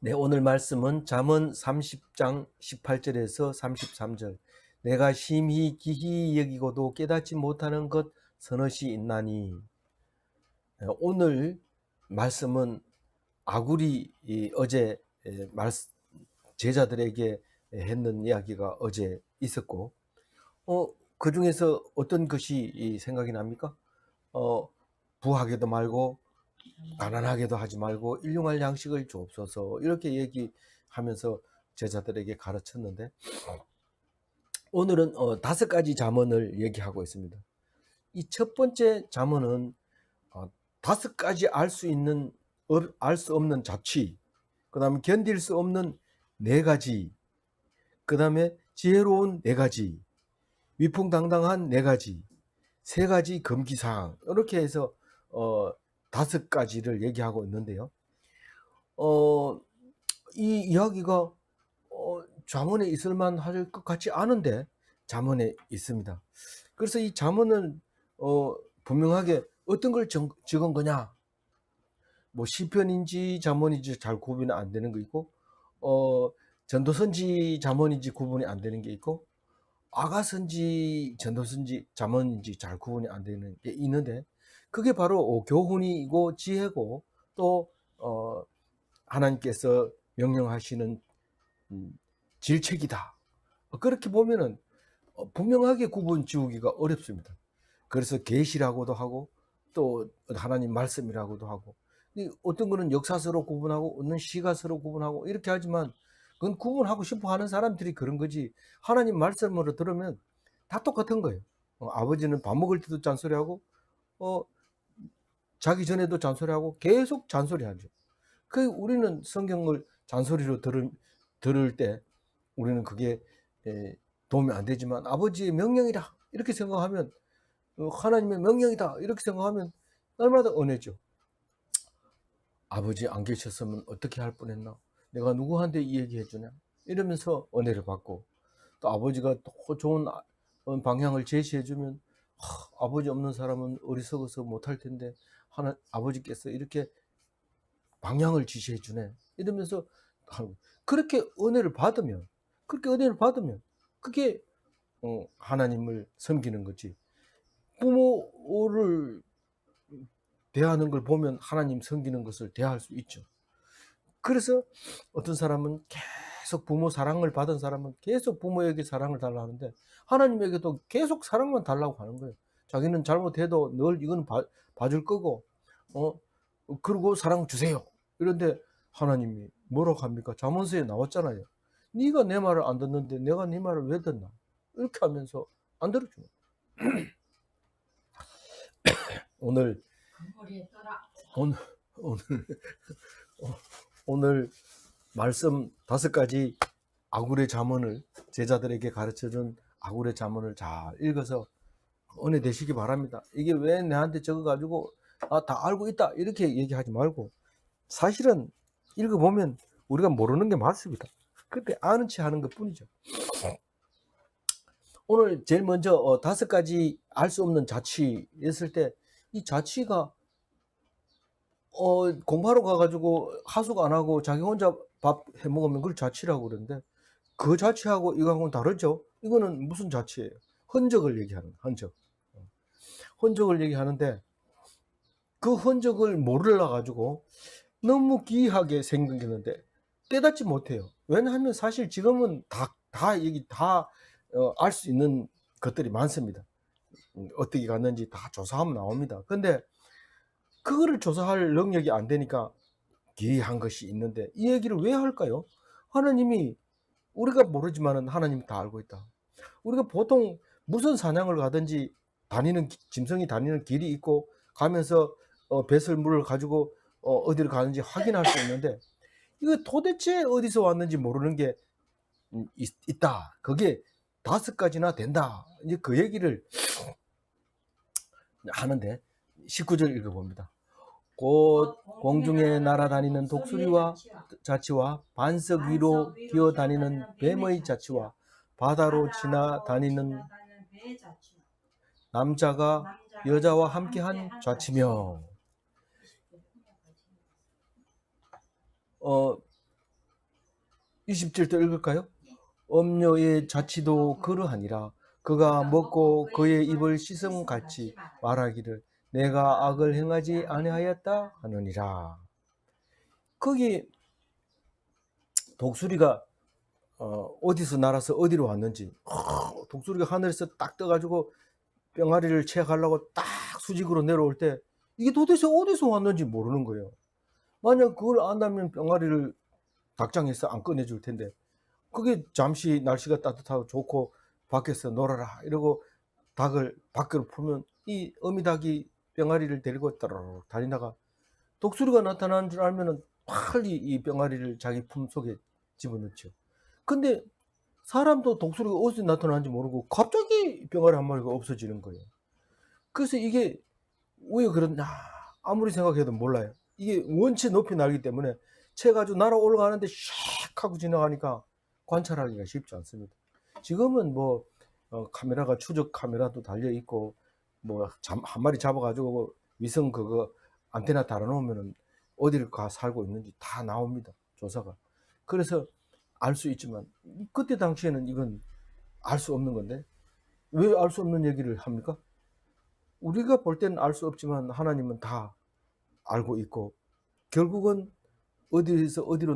네, 오늘 말씀은 잠언 30장 18절에서 33절. 내가 심히 기히 여기고도 깨닫지 못하는 것 서너시 있나니. 오늘 말씀은 아굴이 어제 제자들에게 했는 이야기가 어제 있었고, 그 중에서 어떤 것이 생각이 납니까? 부하게도 말고 가난하게도 하지 말고 일용할 양식을 주옵소서, 이렇게 얘기하면서 제자들에게 가르쳤는데, 오늘은 5가지 잠언을 얘기하고 있습니다. 이 첫 번째 잠언은 5가지 알 수 없는 자취, 그 다음에 견딜 수 없는 4가지, 그 다음에 지혜로운 4가지, 위풍당당한 4가지, 3가지 금기사항, 이렇게 해서 5가지를 얘기하고 있는데요. 이 이야기가 잠언에 있을만 할 것 같지 않은데 잠언에 있습니다. 그래서 이 잠언은 분명하게 어떤 걸 적은 거냐, 뭐 시편인지 잠언인지 잘 구분이 안 되는 거 있고, 전도선지 잠언인지 구분이 안 되는 게 있고, 아가선지 전도선지 잠언인지 잘 구분이 안 되는 게 있는데, 그게 바로 교훈이고 지혜고, 또 하나님께서 명령하시는 질책이다. 그렇게 보면은 분명하게 구분 지우기가 어렵습니다. 그래서 계시라고도 하고 또 하나님 말씀이라고도 하고, 어떤 거는 역사서로 구분하고 어떤 시가서로 구분하고 이렇게 하지만, 그건 구분하고 싶어 하는 사람들이 그런 거지, 하나님 말씀으로 들으면 다 똑같은 거예요. 아버지는 밥 먹을 때도 잔소리하고 자기 전에도 잔소리하고 계속 잔소리하죠. 우리는 성경을 잔소리로 들을 때 우리는 그게 도움이 안 되지만, 아버지의 명령이다 이렇게 생각하면, 하나님의 명령이다 이렇게 생각하면 얼마나 은혜죠. 아버지 안 계셨으면 어떻게 할 뻔했나, 내가 누구한테 이 얘기 해주냐, 이러면서 은혜를 받고, 또 아버지가 또 좋은 방향을 제시해주면, 아버지 없는 사람은 어리석어서 못할 텐데 아버지께서 이렇게 방향을 지시해 주네, 이러면서 그렇게 은혜를 받으면 그게 하나님을 섬기는 거지. 부모를 대하는 걸 보면 하나님 섬기는 것을 대할 수 있죠. 그래서 어떤 사람은 계속 부모 사랑을 받은 사람은 계속 부모에게 사랑을 달라 하는데, 하나님에게도 계속 사랑만 달라고 하는 거예요. 자기는 잘못해도 늘 이건 봐줄 거고, 그리고 사랑 주세요. 이런데 하나님이 뭐라고 합니까? 잠언서에 나왔잖아요. 네가 내 말을 안 듣는데 내가 네 말을 왜 듣나? 이렇게 하면서 안 들어주는 거예요. 오늘 오늘 오늘 말씀 5가지 아굴의 잠언을, 제자들에게 가르쳐준 아굴의 잠언을 잘 읽어서 은혜 되시기 바랍니다. 이게 왜 내한테 적어가지고 다 알고 있다 이렇게 얘기하지 말고, 사실은 읽어보면 우리가 모르는 게 많습니다. 근데 아는 체 하는 것 뿐이죠. 오늘 제일 먼저 5가지 알 수 없는 자취 했을 때, 이 자취가 공부하러 가가지고 하숙 안 하고 자기 혼자 밥 해 먹으면 그걸 자취라고 그러는데, 그 자취하고 이거하고는 다르죠. 이거는 무슨 자취예요? 흔적을 얘기하는 흔적. 흔적을 얘기하는데, 그 흔적을 모르려 가지고 너무 기이하게 생겼는데 깨닫지 못해요. 왜냐하면 사실 지금은 다 알 수 있는 것들이 많습니다. 어떻게 갔는지 다 조사하면 나옵니다. 근데 그거를 조사할 능력이 안 되니까 기이한 것이 있는데, 이 얘기를 왜 할까요? 하나님이, 우리가 모르지만은 하나님이 다 알고 있다. 우리가 보통 무슨 사냥을 가든지 짐승이 다니는 길이 있고, 가면서 배설물을 가지고 어디를 가는지 확인할 수 있는데, 이거 도대체 어디서 왔는지 모르는 게 있다. 그게 5가지나 된다. 이제 그 얘기를 하는데, 19절 읽어봅니다. 곧 공중에 날아다니는 독수리와 자치와 반석 위로 기어다니는 뱀의 자치와 바다로 지나다니는 남자가 여자와 함께한 자치며. 20절 또 읽을까요? 엄녀의 자취도 그러하니라. 그가 먹고 그의 입을 씻음 같이 말하기를 내가 악을 행하지 아니하였다 하느니라. 거기 독수리가 어디서 날아서 어디로 왔는지, 독수리가 하늘에서 딱 떠가지고 병아리를 채가려고 딱 수직으로 내려올 때 이게 도대체 어디서 왔는지 모르는 거예요. 만약 그걸 안다면 병아리를 닭장에서 안 꺼내줄 텐데, 그게 잠시 날씨가 따뜻하고 좋고 밖에서 놀아라 이러고 닭을 밖으로 풀면 이 어미닭이 병아리를 데리고 따라락 다니다가 독수리가 나타나는 줄 알면은 빨리 이 병아리를 자기 품속에 집어넣죠. 근데 사람도 독수리가 어디서 나타나는지 모르고 갑자기 병아리 한 마리가 없어지는 거예요. 그래서 이게 왜 그러냐 아무리 생각해도 몰라요. 이게 원체 높이 날기 때문에 채가지고 날아 올라가는데 샥 하고 지나가니까 관찰하기가 쉽지 않습니다. 지금은 뭐 카메라가 추적 카메라도 달려 있고 뭐 한 마리 잡아가지고 위성 그거 안테나 달아놓으면은 어디를 가 살고 있는지 다 나옵니다. 조사가. 그래서 알 수 있지만 그때 당시에는 이건 알 수 없는 건데 왜 알 수 없는 얘기를 합니까? 우리가 볼 때는 알 수 없지만 하나님은 다 알고 있고 결국은 어디에서 어디로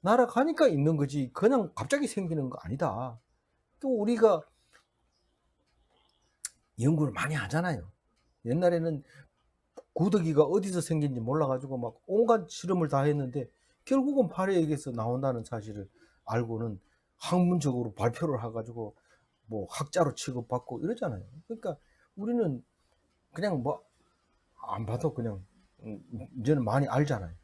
날아가니까 있는 거지 그냥 갑자기 생기는 거 아니다. 또 우리가 연구를 많이 하잖아요. 옛날에는 구더기가 어디서 생긴지 몰라가지고 막 온갖 실험을 다 했는데 결국은 파리에게서 나온다는 사실을 알고는 학문적으로 발표를 해가지고 뭐 학자로 취급받고 이러잖아요. 그러니까 우리는 그냥 뭐 안 봐도 그냥 이제는 많이 알잖아요.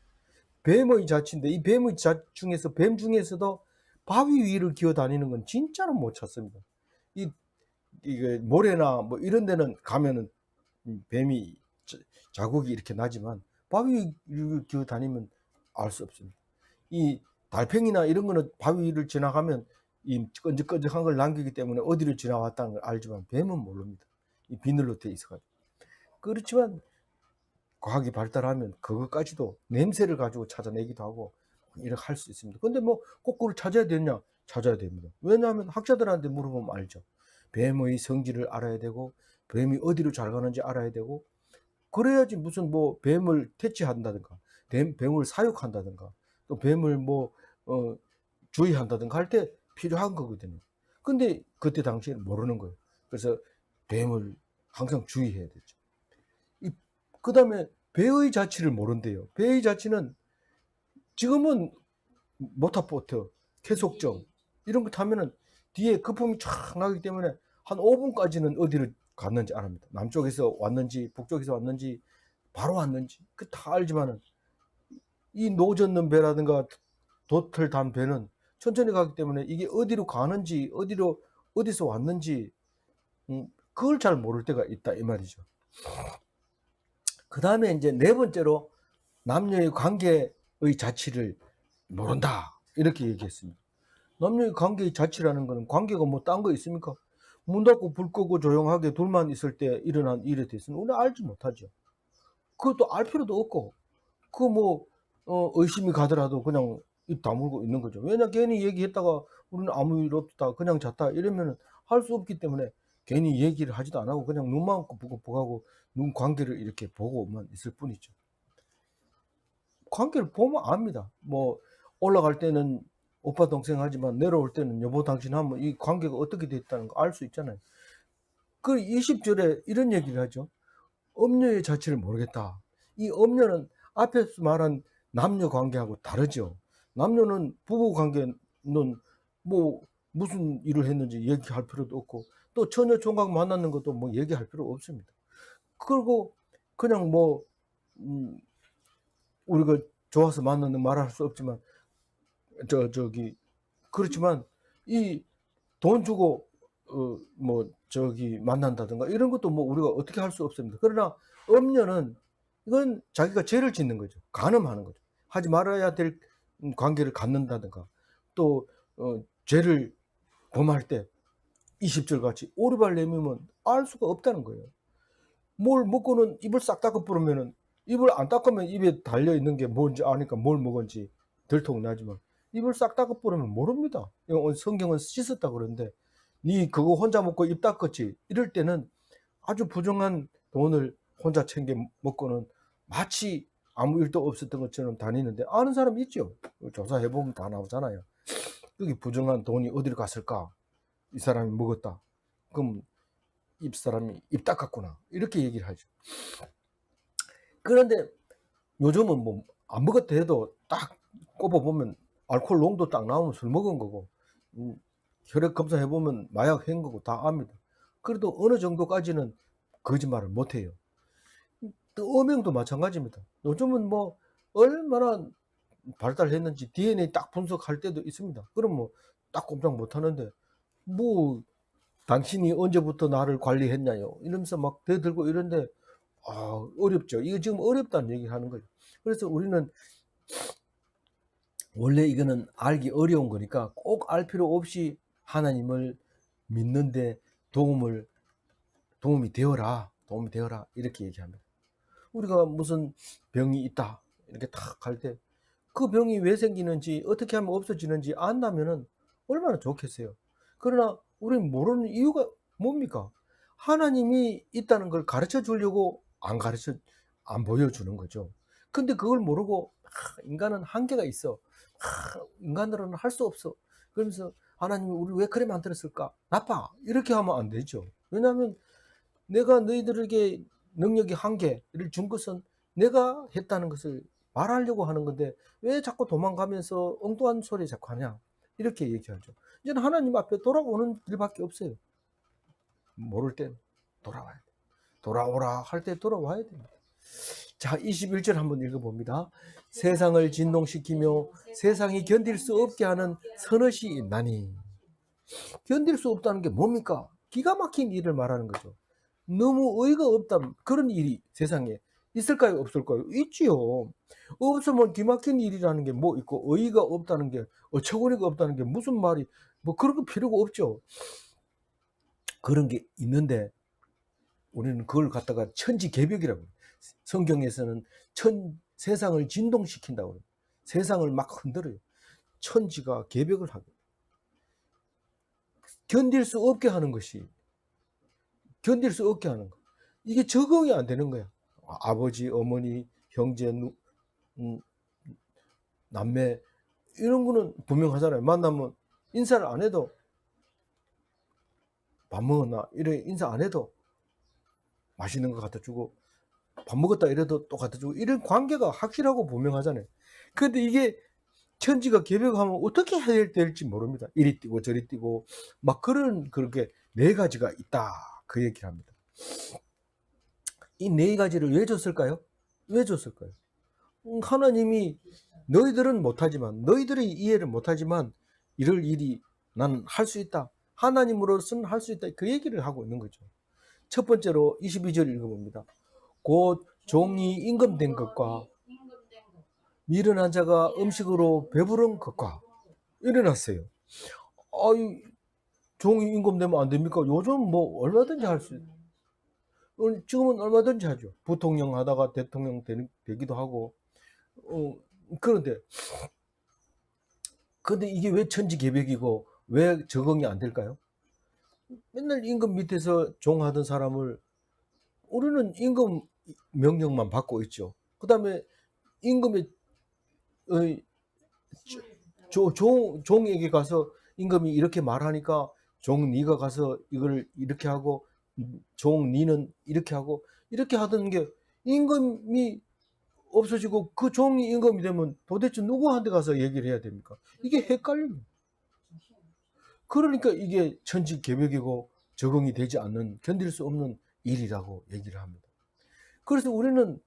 뱀의 자취인데 이 뱀의 자 중에서 뱀 중에서도 바위 위를 기어 다니는 건 진짜로 못 찾습니다. 이게 모래나 뭐 이런 데는 가면은 뱀이 자국이 이렇게 나지만 바위 위를 기어 다니면 알 수 없습니다. 이 달팽이나 이런 거는 바위 위를 지나가면 이 끈적끈적한 걸 남기기 때문에 어디를 지나왔다는 걸 알지만 뱀은 모릅니다. 이 비늘로 돼 있어가지고. 그렇지만 과학이 발달하면 그것까지도 냄새를 가지고 찾아내기도 하고 이렇게 할 수 있습니다. 근데 뭐 꼭 그걸 찾아야 되냐? 찾아야 됩니다. 왜냐하면 학자들한테 물어보면 알죠. 뱀의 성질을 알아야 되고 뱀이 어디로 잘 가는지 알아야 되고 그래야지 무슨 뭐 뱀을 퇴치한다든가 뱀을 사육한다든가 또 뱀을 뭐 주의한다든가 할 때 필요한 거거든요. 근데 그때 당시에는 모르는 거예요. 그래서 뱀을 항상 주의해야 되죠. 그 다음에 배의 자취를 모른대요. 배의 자취는 지금은 모터보트, 계속정 이런 거 타면은 뒤에 거품이 쫙 나기 때문에 한 5분까지는 어디를 갔는지 압니다. 남쪽에서 왔는지 북쪽에서 왔는지 바로 왔는지 그 다 알지만은 이 노젓는 배라든가 돛을 단 배는 천천히 가기 때문에 이게 어디로 가는지 어디서 왔는지 그걸 잘 모를 때가 있다 이 말이죠. 그 다음에 이제 네 번째로 남녀의 관계의 자취를 모른다 이렇게 얘기했습니다. 남녀의 관계의 자취라는 것은 관계가 뭐 딴 거 있습니까? 문 닫고 불 끄고 조용하게 둘만 있을 때 일어난 일에 대해서는 우리는 알지 못하죠. 그것도 알 필요도 없고 그 뭐 의심이 가더라도 그냥 입 다물고 있는 거죠. 왜냐 괜히 얘기했다가 우리는 아무 일 없다 그냥 잤다 이러면은 할 수 없기 때문에 괜히 얘기를 하지도 안 하고 그냥 눈만 끄덕끄덕하고 눈 관계를 이렇게 보고만 있을 뿐이죠. 관계를 보면 압니다. 뭐 올라갈 때는 오빠 동생 하지만 내려올 때는 여보 당신 하면 이 관계가 어떻게 됐다는 거 알 수 있잖아요. 그 20절에 이런 얘기를 하죠. 엄녀의 자취를 모르겠다. 이 엄녀는 앞에서 말한 남녀 관계하고 다르죠. 남녀는 부부 관계는 뭐 무슨 일을 했는지 얘기할 필요도 없고 또 처녀 총각 만났는 것도 뭐 얘기할 필요 없습니다. 그리고 그냥 뭐 우리가 좋아서 만나는 말할 수 없지만 그렇지만 이 돈 주고 뭐 만난다든가 이런 것도 뭐 우리가 어떻게 할 수 없습니다. 그러나 엄녀는 이건 자기가 죄를 짓는 거죠. 간음하는 거죠. 하지 말아야 될 관계를 갖는다든가 또 죄를 범할 때 20절 같이 오리발 내밀면 알 수가 없다는 거예요. 뭘 먹고는 입을 싹 닦아 부르면은 입을 안 닦으면 입에 달려 있는 게 뭔지 아니까 뭘 먹은지 들통나지만 입을 싹 닦아버리면 모릅니다. 성경은 씻었다 그러는데 니 그거 혼자 먹고 입 닦았지 이럴 때는 아주 부정한 돈을 혼자 챙겨 먹고는 마치 아무 일도 없었던 것처럼 다니는데 아는 사람 있죠. 조사해보면 다 나오잖아요. 여기 부정한 돈이 어디로 갔을까? 이 사람이 먹었다. 그럼 입사람이 입 닦았구나. 이렇게 얘기를 하죠. 그런데 요즘은 뭐 안 먹었다 해도 딱 꼽아보면 알코올 농도 딱 나오면 술 먹은 거고, 혈액 검사해보면 마약 한 거고 다 압니다. 그래도 어느 정도까지는 거짓말을 못 해요. 또 음행도 마찬가지입니다. 요즘은 뭐 얼마나 발달했는지 DNA 딱 분석할 때도 있습니다. 그럼 뭐 딱 꼼짝 못 하는데 뭐 당신이 언제부터 나를 관리했냐요 이러면서 막 대들고 이런데 어렵죠. 이거 지금 어렵다는 얘기를 하는 거죠. 그래서 우리는 원래 이거는 알기 어려운 거니까 꼭 알 필요 없이 하나님을 믿는데 도움이 되어라 이렇게 얘기합니다. 우리가 무슨 병이 있다 이렇게 탁 할 때 그 병이 왜 생기는지 어떻게 하면 없어지는지 안다면은 얼마나 좋겠어요. 그러나 우리는 모르는 이유가 뭡니까? 하나님이 있다는 걸 가르쳐 주려고 안 보여주는 거죠. 근데 그걸 모르고 인간은 한계가 있어. 인간들은 할 수 없어. 그러면서 하나님이 우리 왜 그래 만들었을까? 나빠. 이렇게 하면 안 되죠. 왜냐하면 내가 너희들에게 능력의 한계를 준 것은 내가 했다는 것을 말하려고 하는 건데 왜 자꾸 도망가면서 엉뚱한 소리 자꾸 하냐 이렇게 얘기하죠. 이제는 하나님 앞에 돌아오는 길밖에 없어요. 모를 땐 돌아와야 돼. 돌아오라 할 때 돌아와야 됩니다. 자, 21절 한번 읽어봅니다. 세상을 진동시키며 세상이 견딜 수 없게 하는 서너시 있나니. 견딜 수 없다는 게 뭡니까? 기가 막힌 일을 말하는 거죠. 너무 어이가 없다 그런 일이 세상에 있을까요? 없을까요? 있지요. 없으면 기막힌 일이라는 게 뭐 있고 어이가 없다는 게 어처구니가 없다는 게 무슨 말이 뭐 그런 거 필요가 없죠. 그런 게 있는데 우리는 그걸 갖다가 천지개벽이라고 해요. 성경에서는 세상을 진동시킨다고 해요. 세상을 막 흔들어요. 천지가 개벽을 하고 견딜 수 없게 하는 것이 견딜 수 없게 하는 거. 이게 적응이 안 되는 거야. 아버지, 어머니, 형제, 남매 이런 거는 분명하잖아요. 만나면 인사를 안 해도 밥 먹었나 이래 인사 안 해도 맛있는 거 갖다 주고 밥 먹었다 이래도 또 갖다 주고 이런 관계가 확실하고 분명하잖아요. 근데 이게 천지가 개벽하면 어떻게 해야 될지 모릅니다. 이리 뛰고 저리 뛰고 막 그렇게 네 가지가 있다 그 얘기를 합니다. 이 네 가지를 왜 줬을까요? 왜 줬을까요? 하나님이 너희들은 못하지만 너희들이 이해를 못하지만 이럴 일이 난 할 수 있다. 하나님으로서는 할 수 있다. 그 얘기를 하고 있는 거죠. 첫 번째로 22절 읽어봅니다. 곧 종이 임금된 것과 미련한 자가 음식으로 배부른 것과 일어났어요. 아이, 종이 임금되면 안 됩니까? 요즘 뭐 얼마든지 할 수 있어요. 지금은 얼마든지 하죠. 부통령 하다가 대통령 되기도 하고 그런데 이게 왜 천지개벽이고 왜 적응이 안 될까요? 맨날 임금 밑에서 종하던 사람을 우리는 임금 명령만 받고 있죠. 그 다음에 임금의 종에게 가서 임금이 이렇게 말하니까 종 네가 가서 이걸 이렇게 하고 종 니는 이렇게 하고 이렇게 하던 게 임금이 없어지고 그 종이 임금이 되면 도대체 누구한테 가서 얘기를 해야 됩니까? 이게 헷갈립니다. 그러니까 이게 천지개벽이고 적응이 되지 않는 견딜 수 없는 일이라고 얘기를 합니다. 그래서 우리는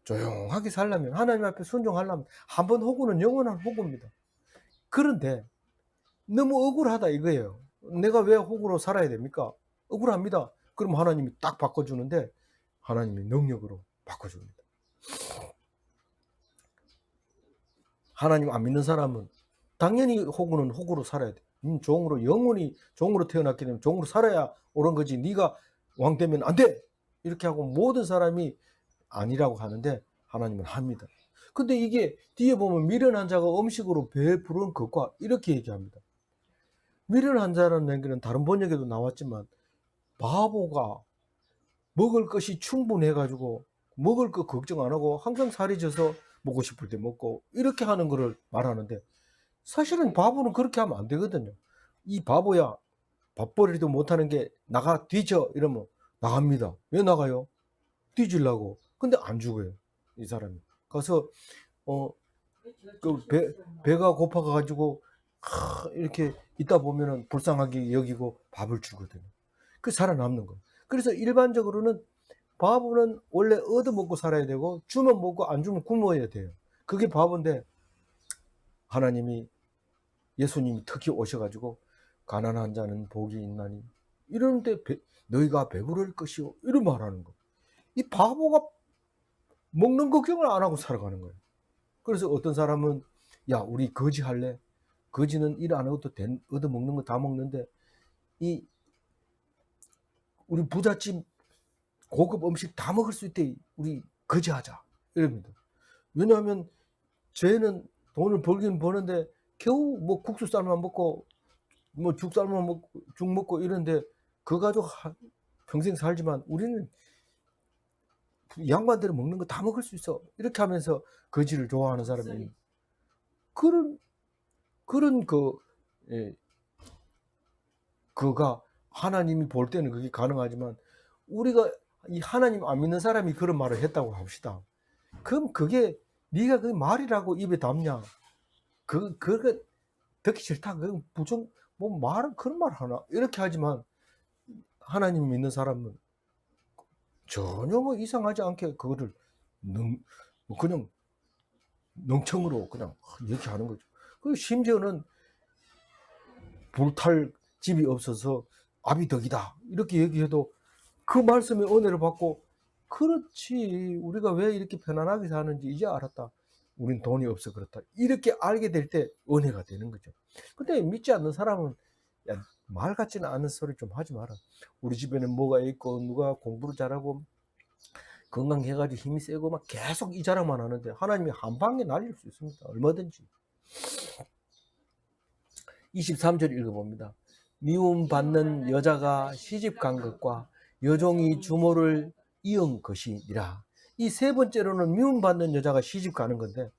조용하게 살려면 하나님 앞에 순종하려면 한 번 호구는 영원한 호구입니다. 그런데 너무 억울하다 이거예요. 내가 왜 호구로 살아야 됩니까? 억울합니다. 그럼 하나님이 딱 바꿔주는데 하나님이 능력으로 바꿔줍니다. 하나님 안 믿는 사람은 당연히 호구는 호구로 살아야 돼. 종으로 영원히 종으로 태어났기 때문에 종으로 살아야 옳은 거지. 네가 왕 되면 안 돼. 이렇게 하고 모든 사람이 아니라고 하는데 하나님은 합니다. 근데 이게 뒤에 보면 미련한 자가 음식으로 배부른 것과 이렇게 얘기합니다. 미련한 자라는 얘기는 다른 번역에도 나왔지만 바보가 먹을 것이 충분해 가지고 먹을 거 걱정 안 하고 항상 살이 쪄서 먹고 싶을 때 먹고 이렇게 하는 거를 말하는데, 사실은 바보는 그렇게 하면 안 되거든요. 이 바보야, 밥벌이도 못하는 게 나가 뒤져 이러면 나갑니다. 왜 나가요? 뒤지려고. 근데 안 죽어요, 이 사람이. 가서 그 배가 고파가 가지고 이렇게 있다 보면은 불쌍하게 여기고 밥을 주거든요. 그 살아남는 거예요. 그래서 일반적으로는 바보는 원래 얻어먹고 살아야 되고 주면 먹고 안 주면 굶어야 돼요. 그게 바보인데, 하나님이, 예수님이 특히 오셔가지고 가난한 자는 복이 있나니 이러는데 너희가 배부를 것이요 이런 말하는 거. 이 바보가 먹는 걱정을 안 하고 살아가는 거예요. 그래서 어떤 사람은 야, 우리 거지 할래? 거지는 일 안 해도 얻어먹는 거 다 먹는데 이 우리 부잣집 고급 음식 다 먹을 수 있대. 우리 거지 하자 이럽니다. 왜냐하면 쟤는 돈을 벌긴 버는데 겨우 뭐 국수 쌀만 먹고 뭐 죽 쌀만 먹고 죽 먹고 이런데 그 가지고 평생 살지만 우리는 양반들이 먹는 거 다 먹을 수 있어 이렇게 하면서 거지를 좋아하는 사람이 그런 그가 하나님이 볼 때는 그게 가능하지만 우리가 이 하나님 안 믿는 사람이 그런 말을 했다고 합시다. 그럼 그게 네가 그 말이라고 입에 담냐? 그거 듣기 싫다. 그 부정 뭐 말은 그런 말 하나 이렇게 하지만 하나님 믿는 사람은 전혀 뭐 이상하지 않게 그거를 그냥 능청으로 그냥 얘기하는 거죠. 그 심지어는 불탈 집이 없어서 아비덕이다 이렇게 얘기해도 그 말씀에 은혜를 받고, 그렇지 우리가 왜 이렇게 편안하게 사는지 이제 알았다. 우린 돈이 없어 그렇다. 이렇게 알게 될 때 은혜가 되는 거죠. 근데 믿지 않는 사람은 야, 말 같지는 않은 소리 좀 하지 마라. 우리 집에는 뭐가 있고 누가 공부를 잘하고 건강해가지고 힘이 세고 막 계속 이 자랑만 하는데 하나님이 한 방에 날릴 수 있습니다. 얼마든지. 23절 읽어봅니다. 미움받는 여자가 시집간 것과 여종이 주모를 이은 것이니라. 이 세 번째로는 미움받는 여자가 시집가는 건데,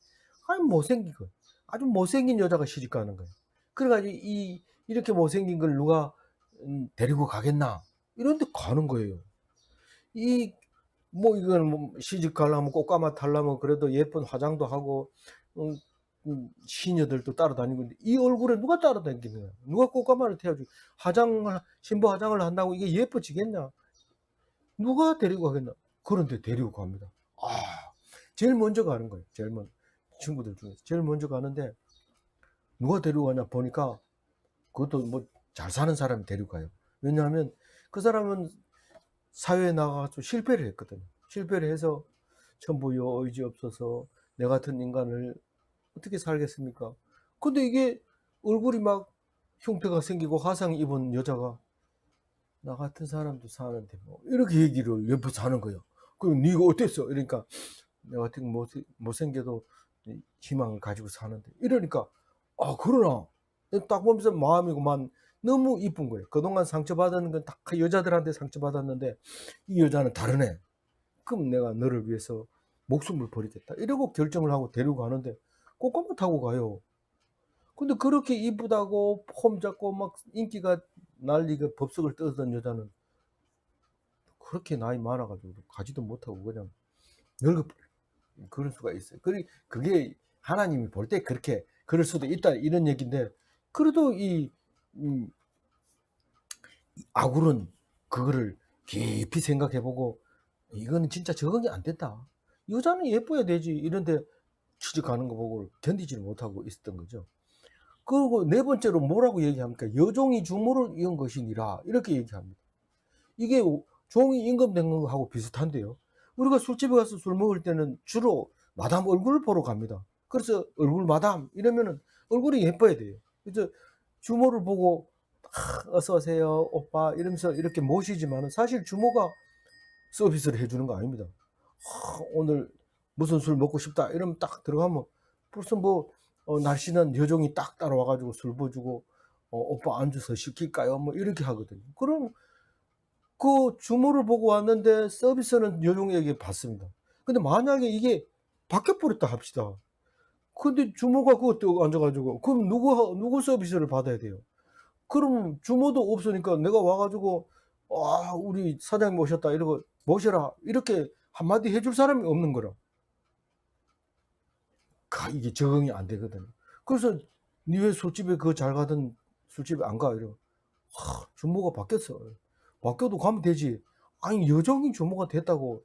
아니 못생긴 거, 아주 못생긴 여자가 시집가는 거예요. 그래가지고 이렇게 못생긴 걸 누가 데리고 가겠나 이런데 가는 거예요. 이건 뭐 시집 가려면 꽃가마 타려면 그래도 예쁜 화장도 하고 시녀들도 따라다니고 있는데 이 얼굴에 누가 따라다니겠냐? 누가 꽃가마를 태워주고 신부 화장을 한다고 이게 예뻐지겠냐? 누가 데리고 가겠나? 그런데 데리고 갑니다. 제일 먼저 가는 거예요. 제일 먼저. 친구들 중에서 제일 먼저 가는데 누가 데리고 가냐 보니까 그것도 뭐 잘 사는 사람이 데리고 가요. 왜냐하면 그 사람은 사회에 나가서 실패를 했거든요. 실패를 해서 천부여 의지 없어서 내 같은 인간을 어떻게 살겠습니까? 근데 이게 얼굴이 막 흉터가 생기고 화상 입은 여자가 나 같은 사람도 사는데 뭐 이렇게 얘기를 옆에서 하는 거예요. 그럼 네가 어땠어? 이러니까 내 같은 못생겨도 희망을 가지고 사는데 이러니까 그러나 딱 보면서 마음이고만 너무 이쁜 거예요. 그동안 상처받은 건 다 여자들한테 상처받았는데 이 여자는 다르네. 그럼 내가 너를 위해서 목숨을 버리겠다. 이러고 결정을 하고 데리고 가는데 꽃가마 타고 가요. 근데 그렇게 이쁘다고 폼 잡고 막 인기가 난리가 법석을 떠던 여자는 그렇게 나이 많아가지고 가지도 못하고 그냥 늙어버려. 그럴 수가 있어요. 그게 하나님이 볼 때 그렇게 그럴 수도 있다 이런 얘기인데, 그래도 이 아굴은 그거를 깊이 생각해보고 이거는 진짜 적응이 안 된다. 여자는 예뻐야 되지. 이런데 취직하는 거 보고 견디지를 못하고 있었던 거죠. 그리고 네 번째로 뭐라고 얘기합니까? 여종이 주모를 이은 것이니라 이렇게 얘기합니다. 이게 종이 임금된 거하고 비슷한데요. 우리가 술집에 가서 술 먹을 때는 주로 마담 얼굴을 보러 갑니다. 그래서 얼굴 마담 이러면은 얼굴이 예뻐야 돼요. 그래서 주모를 보고 어서 오세요 오빠 이러면서 이렇게 모시지만은 사실 주모가 서비스를 해주는 거 아닙니다. 오늘 무슨 술 먹고 싶다 이러면 딱 들어가면 벌써 뭐 날씬한 여종이 딱 따라와 가지고 술 부어주고 오빠 안주 시킬까요? 뭐 이렇게 하거든요. 그럼 그 주모를 보고 왔는데 서비스는 여종에게 받습니다. 근데 만약에 이게 바뀌어 버렸다 합시다. 근데 주모가 그것도 앉아 가지고 그럼 누구 서비스를 받아야 돼요? 그럼 주모도 없으니까 내가 와 가지고 "아 우리 사장님 오셨다." 이러고 "모셔라." 이렇게 한마디 해줄 사람이 없는 거라. 이게 적응이 안 되거든요. 그래서 "니 왜 술집에 잘 가던 술집에 안 가?" 이러면 주모가 바뀌었어. 바뀌어도 가면 되지. 아니 여종이 주모가 됐다고.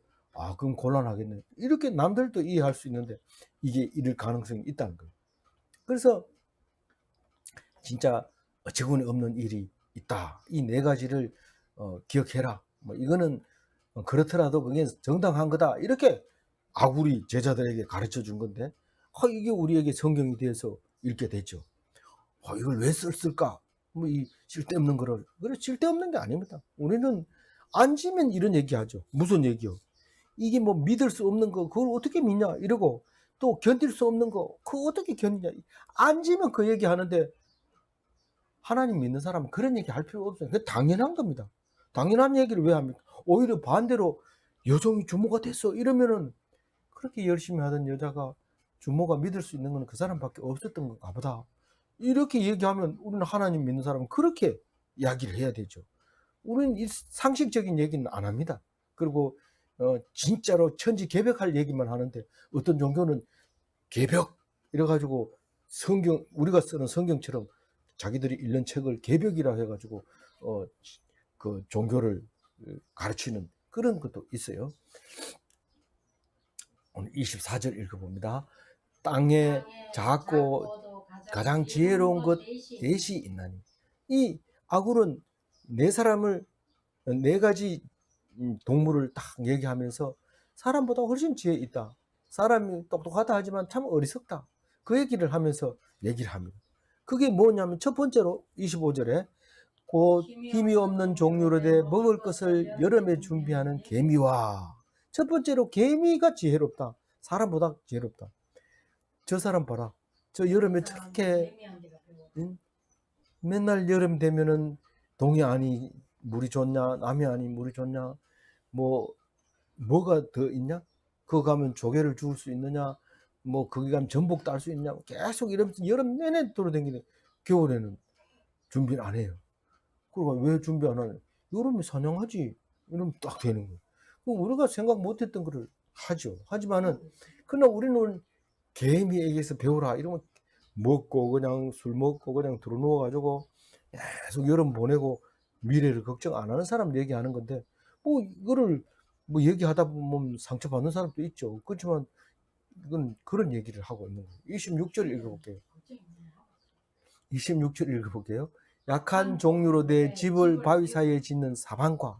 그럼 곤란하겠네. 이렇게 남들도 이해할 수 있는데 이게 이럴 가능성이 있다는 거예요. 그래서 진짜 어처구니 없는 일이 있다. 이 네 가지를 기억해라. 뭐 이거는 그렇더라도 그게 정당한 거다. 이렇게 아구리 제자들에게 가르쳐 준 건데 이게 우리에게 성경이 되어서 읽게 됐죠. 이걸 왜 썼을까? 뭐 이 쓸데없는 거를. 그래 쓸데없는 게 아닙니다. 우리는 앉으면 이런 얘기하죠. 무슨 얘기요? 이게 뭐 믿을 수 없는 거 그걸 어떻게 믿냐 이러고 또 견딜 수 없는 거 그거 어떻게 견디냐. 앉으면 그 얘기하는데 하나님 믿는 사람은 그런 얘기 할 필요 없어요. 그게 당연한 겁니다. 당연한 얘기를 왜 합니까? 오히려 반대로 여종이 주모가 됐어 이러면은 그렇게 열심히 하던 여자가 주모가 믿을 수 있는 건 그 사람밖에 없었던 건가 보다. 이렇게 얘기하면 우리는 하나님 믿는 사람은 그렇게 이야기를 해야 되죠. 우리는 이 상식적인 얘기는 안 합니다. 그리고 진짜로 천지개벽할 얘기만 하는데 어떤 종교는 개벽 이래 가지고 성경 우리가 쓰는 성경처럼 자기들이 읽는 책을 개벽이라 해 가지고 그 종교를 가르치는 그런 것도 있어요. 오늘 24절 읽어봅니다. 땅에 작고 가장 지혜로운 것 넷이 있나니. 이 아굴은 네 사람을 네 가지 동물을 딱 얘기하면서 사람보다 훨씬 지혜 있다. 사람이 똑똑하다 하지만 참 어리석다. 그 얘기를 하면서 얘기를 합니다. 그게 뭐냐면 첫 번째로 25절에 곧 힘이 없는 종류로 돼 먹을 것을 여름에 준비하는 개미와 첫 번째로 개미가 지혜롭다. 사람보다 지혜롭다. 저 사람 봐라. 저 여름에 저렇게 맨날 여름 되면은 동해 안이 물이 좋냐 남해 안이 물이 좋냐 뭐가 더 있냐? 그거 가면 조개를 주울 수 있느냐? 뭐 거기 가면 전복 딸 수 있냐? 계속 이러면서 여름 내내 돌아다니는데 겨울에는 준비를 안 해요. 그러고 왜 준비 안 하냐? 여름에 사냥하지. 이러면 딱 되는 거예요. 그럼 우리가 생각 못했던 거를 하죠. 하지만은 그러나 우리는 개미에게서 배우라 이러면 먹고 그냥 술 먹고 그냥 들어 누워 가지고 계속 여름 보내고 미래를 걱정 안 하는 사람 얘기하는 건데 뭐 이거를 뭐 얘기하다 보면 상처받는 사람도 있죠. 그렇지만 이건 그런 얘기를 하고 있는 거예요. 26절 읽어볼게요. 26절 읽어볼게요. 약한 종류로 돼 집을 바위 사이에 짓는 사반과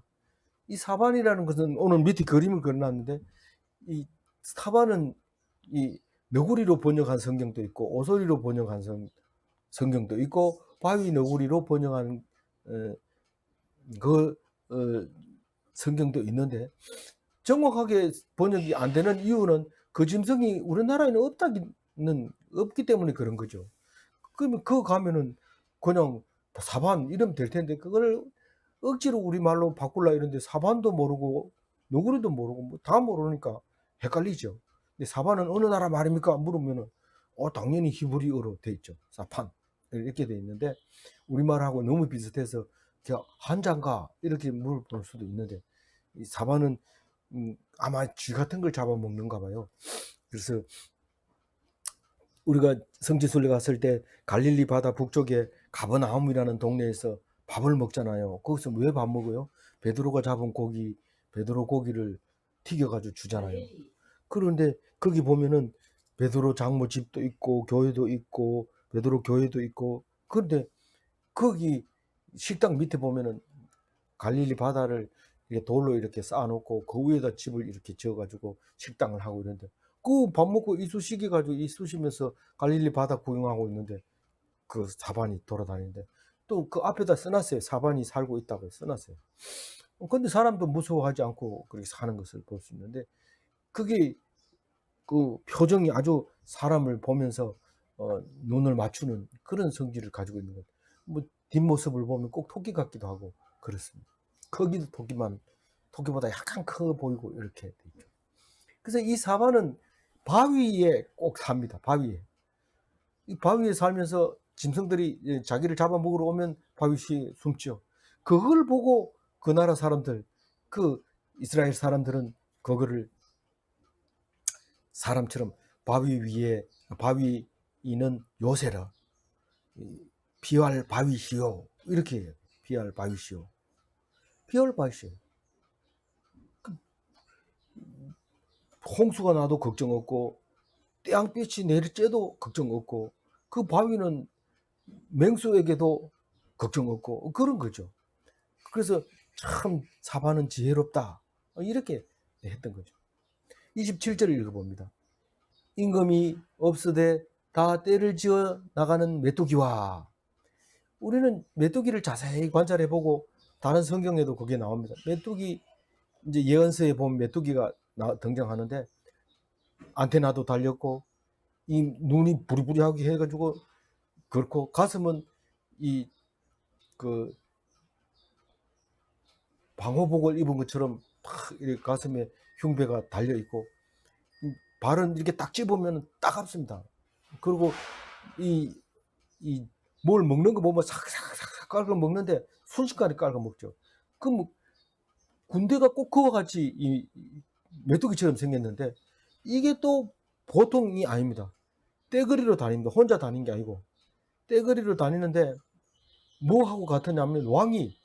이 사반이라는 것은 오늘 밑에 그림을 그려놨는데 이 사반은 이 너구리로 번역한 성경도 있고 오소리로 번역한 성경도 있고 바위 너구리로 번역한 그 성경도 있는데 정확하게 번역이 안 되는 이유는 그 짐승이 우리나라에는 없기 때문에 그런 거죠. 그러면 그거 가면은 그냥 사반 이러면 될 텐데 그걸 억지로 우리말로 바꾸려 이러는데 사반도 모르고 너구리도 모르고 뭐 다 모르니까 헷갈리죠. 근데 사반은 어느 나라 말입니까? 물으면은 당연히 히브리어로 돼 있죠. 사판 이렇게 돼 있는데 우리말하고 너무 비슷해서 그냥 한자인가 이렇게 물어볼 수도 있는데 이 사반은 아마 쥐 같은 걸 잡아먹는가 봐요. 그래서 우리가 성지순례 갔을 때 갈릴리 바다 북쪽에 가버나움이라는 동네에서 밥을 먹잖아요. 거기서 왜 밥 먹어요? 베드로가 잡은 고기, 베드로 고기를 튀겨가지고 주잖아요. 그런데 거기 보면은 베드로 장모 집도 있고 교회도 있고 베드로 교회도 있고 그런데 거기 식당 밑에 보면은 갈릴리 바다를 이렇게 돌로 이렇게 쌓아놓고 그 위에다 집을 이렇게 지어가지고 식당을 하고 이런데 그 밥 먹고 이쑤시개 가지고 이쑤시면서 갈릴리 바다 구경하고 있는데 그 사반이 돌아다니는데 또 그 앞에다 써놨어요. 사반이 살고 있다고 써놨어요. 근데 사람도 무서워하지 않고 그렇게 사는 것을 볼 수 있는데 그게 그 표정이 아주 사람을 보면서 눈을 맞추는 그런 성질을 가지고 있는 것. 뭐 뒷모습을 보면 꼭 토끼 같기도 하고 그렇습니다. 거기도 토끼보다 약간 커 보이고 이렇게 돼 있죠. 그래서 이 사바는 바위에 꼭 삽니다. 바위에. 이 바위에 살면서 짐승들이 자기를 잡아먹으러 오면 바위에 숨죠. 그걸 보고 그 나라 사람들, 그 이스라엘 사람들은 그거를 사람처럼 바위는 요새라. 비할 바위시오. 이렇게 해요. 비할 바위시오. 비할 바위시오. 홍수가 나도 걱정 없고 땡볕이 내릴 쬐도 걱정 없고 그 바위는 맹수에게도 걱정 없고 그런 거죠. 그래서 참 사바는 지혜롭다. 이렇게 했던 거죠. 27절을 읽어봅니다. 임금이 없으되 다 때를 지어 나가는 메뚜기와, 우리는 메뚜기를 자세히 관찰해보고 다른 성경에도 그게 나옵니다. 메뚜기, 이제 예언서에 보면 메뚜기가 등장하는데 안테나도 달렸고 이 눈이 부리부리하게 해가지고 그렇고 가슴은 이 그 방호복을 입은 것처럼 팍 이렇게 가슴에 흉배가 달려 있고 발은 이렇게 딱 집으면 따갑습니다. 그리고 이 뭘 먹는 거 보면 삭삭삭삭 깔고 먹는데 순식간에 깔고 먹죠. 그럼 군대가 꼭 그와 같이 이 메뚜기처럼 생겼는데 이게 또 보통이 아닙니다. 떼거리로 다닙니다. 혼자 다니는 게 아니고 떼거리로 다니는데 뭐 하고 같으냐면 왕이,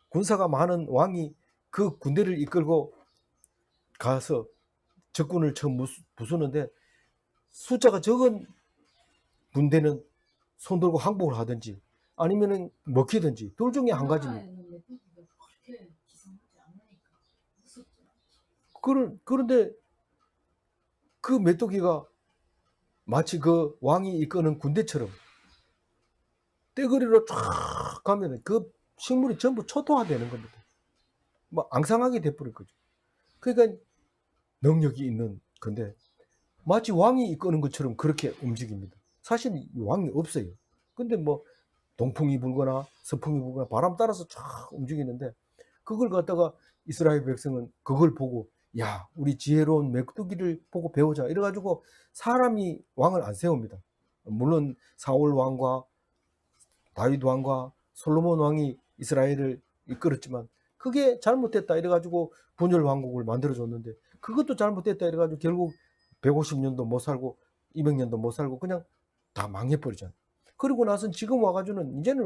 군사가 많은 왕이 그 군대를 이끌고 가서 적군을 처음 부수는데 숫자가 적은 군대는 손들고 항복을 하든지 아니면은 먹히든지 둘 중에 한 가지입니다. 그런데 그 메뚜기가 마치 그 왕이 이끄는 군대처럼 떼거리로 쫙 가면 그 식물이 전부 초토화되는 겁니다. 뭐 앙상하게 돼버릴 거죠. 그러니까 능력이 있는 건데 마치 왕이 이끄는 것처럼 그렇게 움직입니다. 사실 왕이 없어요. 근데 뭐 동풍이 불거나 서풍이 불거나 바람 따라서 쫙 움직이는데 그걸 갖다가 이스라엘 백성은 그걸 보고 야, 우리 지혜로운 메뚜기를 보고 배우자 이래가지고 사람이 왕을 안 세웁니다. 물론 사울 왕과 다윗 왕과 솔로몬 왕이 이스라엘을 이끌었지만 그게 잘못됐다 이래가지고 분열 왕국을 만들어줬는데 그것도 잘못됐다 이래가지고 결국 150년도 못 살고 200년도 못 살고 그냥 다 망해버리잖아요. 그리고 나서 지금 와가지고는 이제는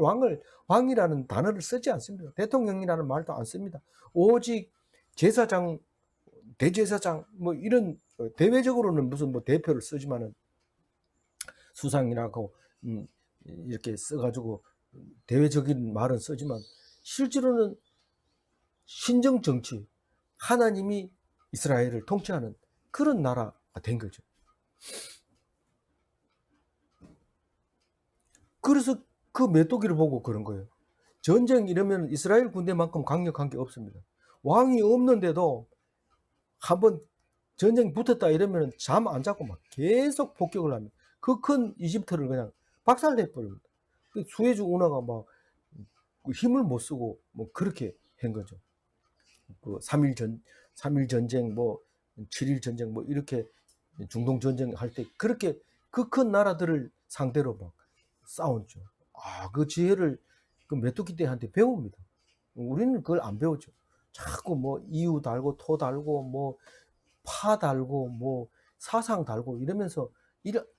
왕이라는 단어를 쓰지 않습니다. 대통령이라는 말도 안 씁니다. 오직 제사장, 대제사장 뭐 이런 대외적으로는 무슨 뭐 대표를 쓰지만은 수상이라고 이렇게 써가지고 대외적인 말은 쓰지만 실제로는 신정 정치, 하나님이 이스라엘을 통치하는 그런 나라가 된 거죠. 그래서 그 메뚜기를 보고 그런 거예요. 전쟁 이러면 이스라엘 군대만큼 강력한 게 없습니다. 왕이 없는데도 한번 전쟁 붙었다 이러면 잠 안 자고 막 계속 폭격을 합니다. 그 큰 이집트를 그냥 박살내버립니다. 수에즈 운하가 막 힘을 못 쓰고 뭐 그렇게 한 거죠. 그 3일 전쟁 뭐 7일 전쟁 뭐 이렇게 중동 전쟁 할 때 그렇게 그 큰 나라들을 상대로 막 싸웠죠. 그 지혜를 그 메뚜기 떼한테 배웁니다. 우리는 그걸 안 배우죠. 자꾸 뭐 이유 달고 토 달고 뭐 파 달고 뭐 사상 달고 이러면서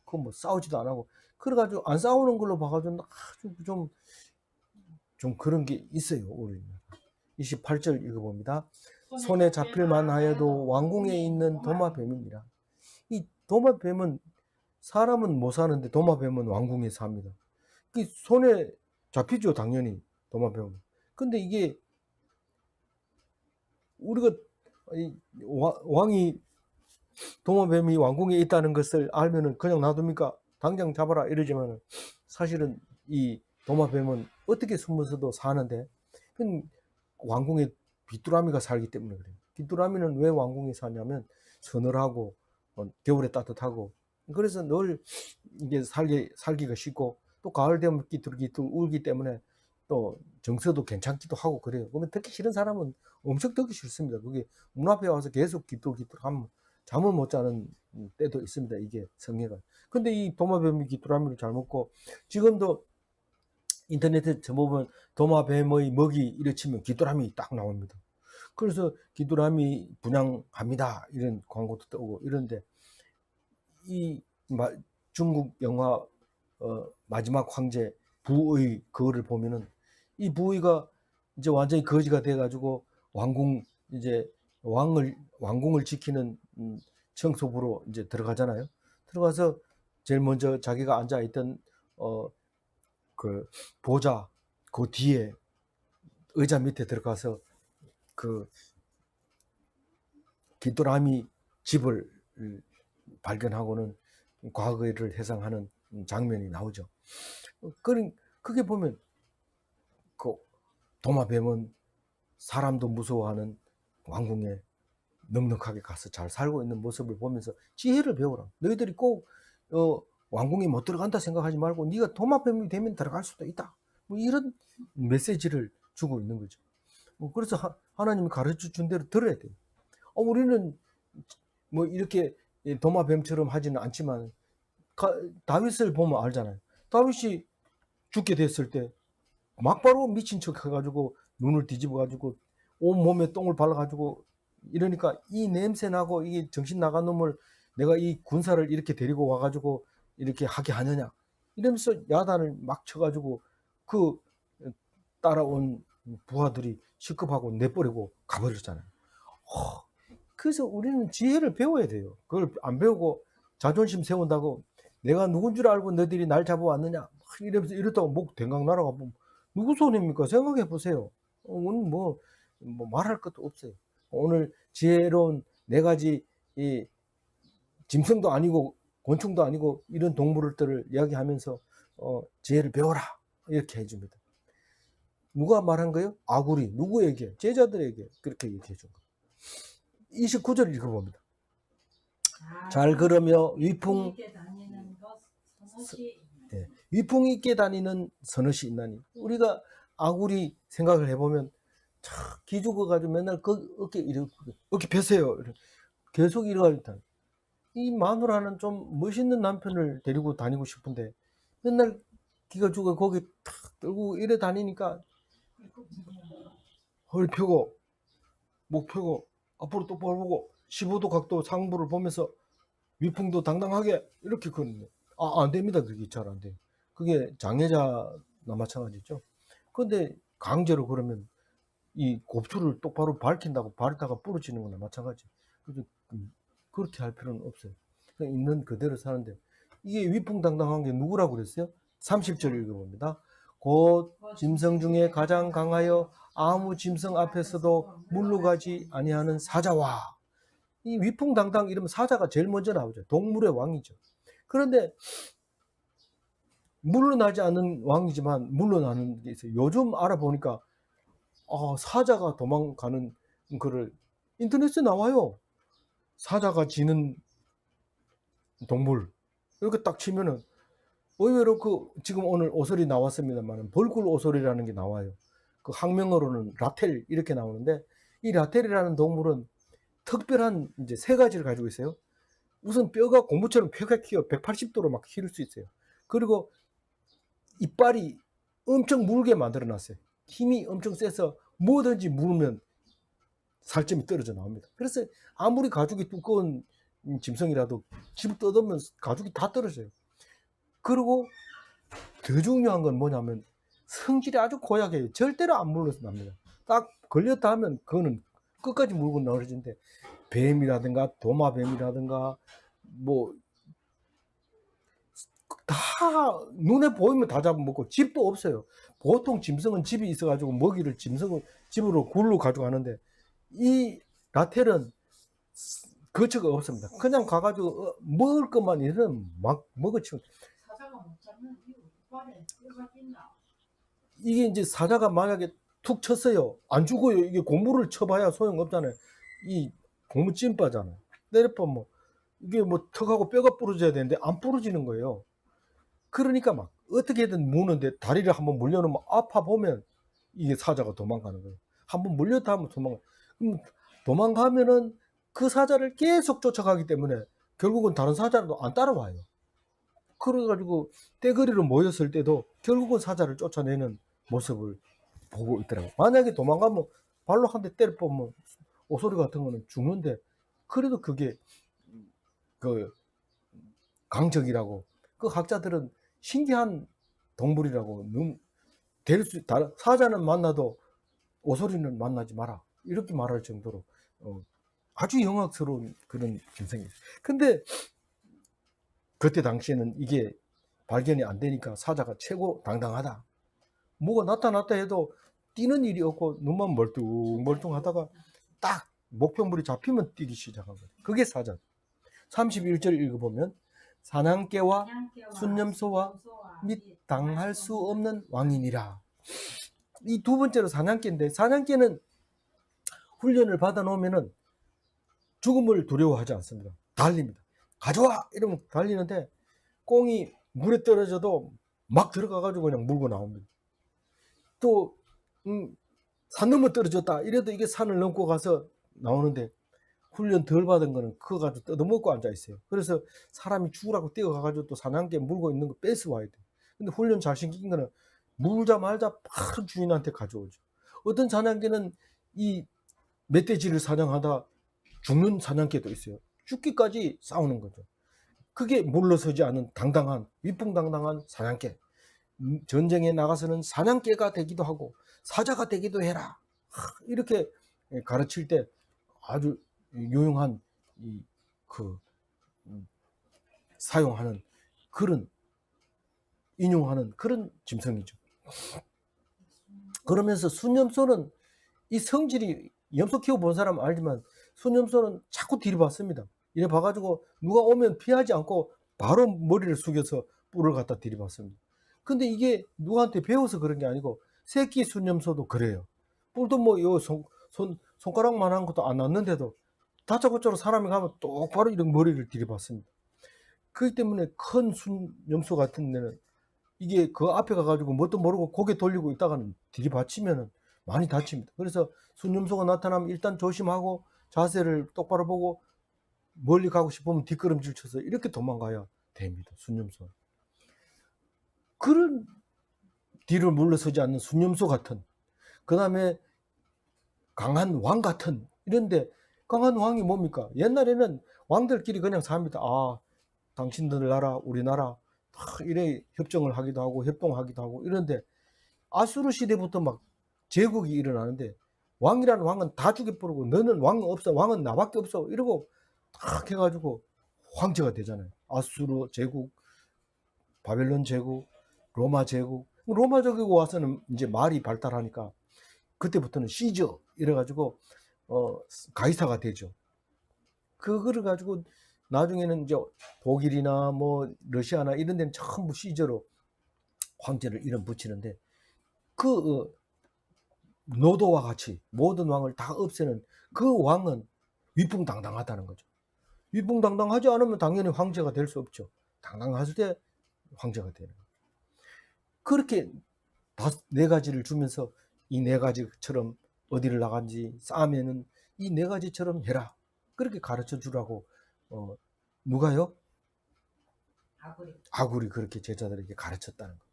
그 뭐 싸우지도 안 하고 그래가지고 안 싸우는 걸로 봐가지고 아주 좀 그런 게 있어요. 우리는 28절 읽어봅니다. 손에 잡힐만 하여도 왕궁에 있는 도마뱀이니라. 이 도마뱀은 사람은 못 사는데 도마뱀은 왕궁에 삽니다. 손에 잡히죠, 당연히 도마뱀은. 근데 이게 우리가 도마뱀이 왕궁에 있다는 것을 알면은 그냥 놔둡니까? 당장 잡아라 이러지만 사실은 이 도마뱀은 어떻게 숨어서도 사는데 왕궁에 귀뚜라미가 살기 때문에 그래요. 귀뚜라미는 왜 왕궁에 사냐면 서늘하고 겨울에 따뜻하고 그래서 늘 이게 살기가 쉽고 또 가을 되면 끼뚤끼뚤 울기 때문에 또 정서도 괜찮기도 하고 그래요. 그러면 듣기 싫은 사람은 엄청 듣기 싫습니다. 그게 문 앞에 와서 계속 끼뚤끼뚤하면 잠을 못 자는 때도 있습니다. 이게 성애가. 근데 이 도마뱀이 귀뚜라미를 잘 먹고 지금도 인터넷에 쳐보면 도마뱀의 먹이 이래 치면 귀뚜라미 딱 나옵니다. 그래서 귀뚜라미 분양합니다 이런 광고도 뜨고 이런데 이 중국 영화 마지막 황제 부의 그거를 보면은 이 부의가 이제 완전히 거지가 돼 가지고 왕궁 이제 왕궁을 지키는 청소부로 이제 들어가잖아요. 들어가서 제일 먼저 자기가 앉아 있던 그 보좌 그 뒤에 의자 밑에 들어가서 그 귀뚜라미 집을 발견하고는 과거를 회상하는 장면이 나오죠. 그게 보면 그 도마뱀은 사람도 무서워하는 왕궁에 넉넉하게 가서 잘 살고 있는 모습을 보면서 지혜를 배우라. 너희들이 꼭 왕궁에 못 들어간다 생각하지 말고 네가 도마뱀이 되면 들어갈 수도 있다. 뭐 이런 메시지를 주고 있는 거죠. 그래서 하나님이 가르쳐 준 대로 들어야 돼요. 우리는 뭐 이렇게 도마뱀처럼 하지는 않지만 다윗을 보면 알잖아요. 다윗이 죽게 됐을 때 막바로 미친 척 해가지고 눈을 뒤집어 가지고 온 몸에 똥을 발라가지고 이러니까 이 냄새 나고 이게 정신 나간 놈을 내가 이 군사를 이렇게 데리고 와가지고 이렇게 하게 하느냐 이러면서 야단을 막 쳐가지고 그 따라온 부하들이 시급하고 내버리고 가버렸잖아요. 그래서 우리는 지혜를 배워야 돼요. 그걸 안 배우고 자존심 세운다고 내가 누군 줄 알고 너희들이 날 잡아왔느냐 이러면서 이렇다고 목 댕강 날아가 보면 누구 손입니까? 생각해 보세요. 오늘 뭐 말할 것도 없어요. 오늘 지혜로운 4가지 이 짐승도 아니고 곤충도 아니고 이런 동물들을 이야기하면서 지혜를 배워라 이렇게 해줍니다. 누가 말한 거예요? 아구리. 누구에게? 제자들에게 그렇게 얘기해 준 거예요. 29절 읽어봅니다. 잘 걸으며 위풍 있게 다니는 서넛이 있나니. 우리가 아구리 생각을 해보면 기죽어가지고 맨날 어깨 펴세요. 계속 이러니까 이 마누라는 좀 멋있는 남편을 데리고 다니고 싶은데 맨날 기가 죽어 거기 탁 들고 이래 다니니까 허리 펴고 목 펴고 앞으로 똑바로 보고 15도 각도 상부를 보면서 위풍도 당당하게 이렇게 거는데 안 됩니다. 그게 잘 안 돼요. 그게 장애자나 마찬가지죠. 근데 강제로 그러면 이 곱추를 똑바로 밝힌다고 밟다가 부러지는 거나 마찬가지. 그래서 그렇게 할 필요는 없어요. 그냥 있는 그대로 사는데 이게 위풍당당한 게 누구라고 그랬어요? 30절 읽어봅니다. 곧 짐승 중에 가장 강하여 아무 짐승 앞에서도 물러가지 아니하는 사자와. 이 위풍당당 이러면 사자가 제일 먼저 나오죠. 동물의 왕이죠. 그런데 물러나지 않는 왕이지만 물러나는 게 있어요. 요즘 알아보니까 사자가 도망가는 거를 인터넷에 나와요. 사자가 지는 동물 이렇게 딱 치면은 의외로 지금 오늘 오설이 나왔습니다만 벌꿀 오설이라는 게 나와요. 그 학명어로는 라텔 이렇게 나오는데 이 라텔이라는 동물은 특별한 이제 3가지를 가지고 있어요. 우선 뼈가 고무처럼 뼈가 키어 180도로 막 휘를 수 있어요. 그리고 이빨이 엄청 물게 만들어 놨어요. 힘이 엄청 세서 뭐든지 물으면 살점이 떨어져 나옵니다. 그래서 아무리 가죽이 두꺼운 짐승이라도 집 뜯으면 가죽이 다 떨어져요. 그리고 더 중요한 건 뭐냐면 성질이 아주 고약해요. 절대로 안 물러서 납니다. 딱 걸렸다 하면 그거는 끝까지 물고 나오는데 뱀이라든가 도마뱀이라든가 뭐 다 눈에 보이면 다 잡아먹고 집도 없어요. 보통 짐승은 집이 있어가지고 먹이를 집으로 굴로 가져가는데 이 라텔은 거처가 없습니다. 그냥 가가지고 먹을 것만 있으면 막 먹어치고. 이게 이제 사자가 만약에 툭 쳤어요. 안 죽어요. 이게 고무를 쳐봐야 소용없잖아요. 이 고무 찐빠잖아요. 때려보면 이게 뭐 턱하고 뼈가 부러져야 되는데 안 부러지는 거예요. 그러니까 막 어떻게든 무는데 다리를 한번 물려놓으면 아파 보면 이게 사자가 도망가는 거예요. 한번 물렸다 하면 그럼 도망가면은 그 사자를 계속 쫓아가기 때문에 결국은 다른 사자도 안 따라와요. 그래가지고 떼거리로 모였을 때도 결국은 사자를 쫓아내는 모습을 보고 있더라고요. 만약에 도망가면 발로 한 대 때려 뽑으면 오소리 같은 거는 죽는데, 그래도 그게 그 강적이라고, 그 학자들은 신기한 동물이라고, 사자는 만나도 오소리는 만나지 마라, 이렇게 말할 정도로 아주 영악스러운 그런 짐승이에요. 근데 그때 당시에는 이게 발견이 안 되니까 사자가 최고 당당하다, 뭐가 나타났다 해도 뛰는 일이 없고 눈만 멀뚱멀뚱하다가 딱 목표물이 잡히면 뛰기 시작한 거예요. 그게 사자. 31절 읽어보면 사냥개와 순념소와 및 당할 수 없는 왕이니라. 이 두 번째로 사냥개인데, 사냥개는 훈련을 받아 놓으면은 죽음을 두려워하지 않습니다. 달립니다. 가져와! 이러면 달리는데 꽁이 물에 떨어져도 막 들어가가지고 그냥 물고 나옵니다. 또 산 넘어 떨어졌다 이래도 이게 산을 넘고 가서 나오는데, 훈련 덜 받은 거는 그거 가지고 뜯어먹고 앉아있어요. 그래서 사람이 죽으라고 뛰어가가지고 또 사냥개 물고 있는 거 뺏어와야 돼. 근데 훈련 잘 시킨 거는 물자마자 바로 주인한테 가져오죠. 어떤 사냥개는 이 멧돼지를 사냥하다 죽는 사냥개도 있어요. 죽기까지 싸우는 거죠. 그게 물러서지 않은 당당한, 위풍당당한 사냥개. 전쟁에 나가서는 사냥개가 되기도 하고 사자가 되기도 해라, 이렇게 가르칠 때 아주 유용한 사용하는 그런, 인용하는 그런 짐승이죠. 그러면서 순념소는 이 성질이, 염소 키워본 사람은 알지만 순념소는 자꾸 들이받습니다. 이래 봐가지고 누가 오면 피하지 않고 바로 머리를 숙여서 뿔을 갖다 들이받습니다. 근데 이게 누구한테 배워서 그런 게 아니고 새끼 순념소도 그래요. 뿔도 뭐 요 손가락만한 것도 안 났는데도 다짜고짜로 사람이 가면 똑바로 이런 머리를 들이받습니다. 그렇기 때문에 큰 순념소 같은 데는 이게 그 앞에 가가지고 뭣도 모르고 고개 돌리고 있다가는 들이받치면은 많이 다칩니다. 그래서 순념소가 나타나면 일단 조심하고 자세를 똑바로 보고 멀리 가고 싶으면 뒷걸음질 쳐서 이렇게 도망가야 됩니다. 순념소. 그런 뒤를 물러서지 않는 순념소 같은, 그 다음에 강한 왕 같은, 이런데 강한 왕이 뭡니까? 옛날에는 왕들끼리 그냥 삽니다. 아, 당신들 나라, 우리나라 이래 협정을 하기도 하고 협동하기도 하고 이런데, 아수르 시대부터 막 제국이 일어나는데 왕이라는 왕은 다 죽여버리고 너는 왕 없어, 왕은 나밖에 없어, 이러고 탁 해가지고 황제가 되잖아요. 아수르 제국, 바벨론 제국, 로마 제국. 로마 제국 와서는 이제 말이 발달하니까 그때부터는 시저 이래가지고 가이사가 되죠. 그거를 가지고 나중에는 이제 독일이나 뭐 러시아나 이런 데는 전부 시저로 황제를 이름 붙이는데, 그 노도와 같이 모든 왕을 다 없애는 그 왕은 위풍당당하다는 거죠. 위풍당당하지 않으면 당연히 황제가 될 수 없죠. 당당했을 때 황제가 되는 거죠. 그렇게 네 가지를 주면서 이 네 가지처럼 어디를 나간지 싸면은 이 네 가지처럼 해라, 그렇게 가르쳐 주라고 누가요? 아굴이 그렇게 제자들에게 가르쳤다는 거죠.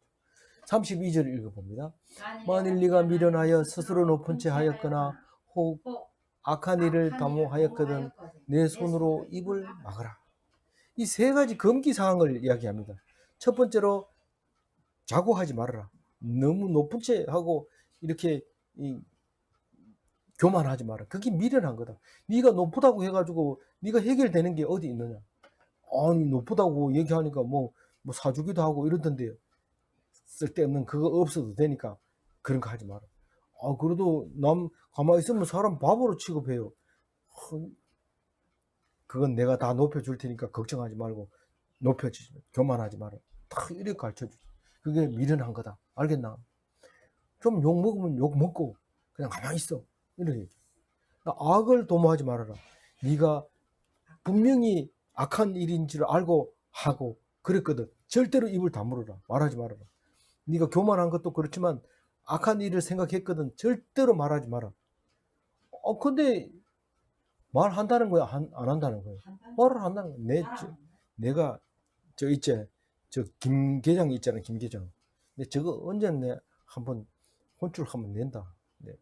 32절 읽어봅니다. 만일 네가 미련하여 스스로 높은 채 하였거나 혹 악한 일을 담호하였거든 내 손으로 입을 막으라. 이 세 가지 금기사항을 이야기합니다. 첫 번째로 자고하지 말아라. 너무 높은 채 하고 이렇게 교만하지 마라. 그게 미련한 거다. 네가 높다고 해가지고 네가 해결되는 게 어디 있느냐. 아니 높다고 얘기하니까 뭐 사주기도 하고 이러던데요. 쓸데없는 그거 없어도 되니까 그런 거 하지 마라. 아, 그래도 남 가만히 있으면 사람 바보로 취급해요. 그건 내가 다 높여줄 테니까 걱정하지 말고 높여주지, 교만하지 마라. 딱 이렇게 가르쳐주지. 그게 미련한 거다. 알겠나? 좀 욕 먹으면 욕 먹고 그냥 가만히 있어. 이렇게. 악을 도모하지 말아라. 네가 분명히 악한 일인 줄 알고 하고 그랬거든. 절대로 입을 다물어라. 말하지 말아라. 네가 교만한 것도 그렇지만 악한 일을 생각했거든. 절대로 말하지 마라. 근데 말한다는 거야? 안 한다는 거야? 말을 한다는 거야. 내가 저 김 계장 있잖아, 김 계장. 근데 저거 언제 내 한번 혼쭐 한번 낸다. 네.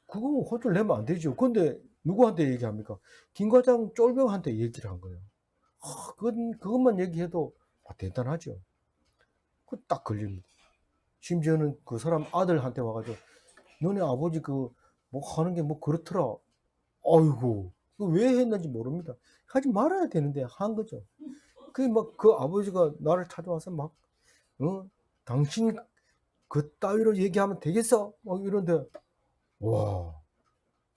그거 혼쭐 내면 안 되죠. 근데 누구한테 얘기합니까? 김 과장 쫄병한테 얘기를 한 거예요. 그것만 얘기해도 대단하죠. 그 딱 걸립니다. 심지어는 그 사람 아들한테 와가지고 너네 아버지 그 뭐 하는 게 뭐 그렇더라. 아이고, 왜 했는지 모릅니다. 하지 말아야 되는데 한 거죠. 그 아버지가 나를 찾아와서 당신 그 따위로 얘기하면 되겠어? 막 이런데, 와,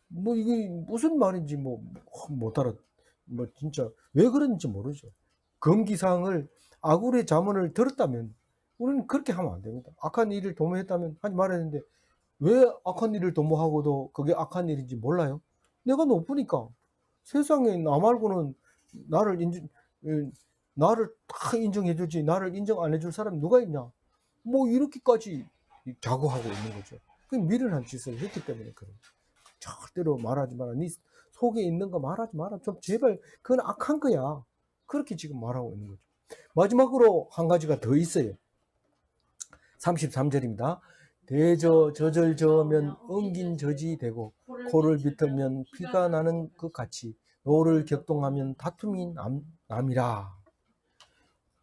뭐 이게 무슨 말인지 못 알아. 진짜 왜 그런지 모르죠. 금기사항을 아굴의 잠언을 들었다면 우리는 그렇게 하면 안 됩니다. 악한 일을 도모했다면 하지 말아야 되는데 왜 악한 일을 도모하고도 그게 악한 일인지 몰라요? 내가 높으니까. 세상에 나 말고는 나를 나를 다 인정해주지 나를 인정 안 해줄 사람이 누가 있냐? 이렇게까지 자고하고 있는 거죠. 그 미련한 짓을 했기 때문에 그래요. 절대로 말하지 마라. 네 속에 있는 거 말하지 마라. 좀 제발 그건 악한 거야. 그렇게 지금 말하고 있는 거죠. 마지막으로 한 가지가 더 있어요. 33절입니다. 대저 저절 저으면 엉긴 젖이 되고 코를 비틀면 피가 나는 것 같이 노를 격동하면 다툼이 남이라.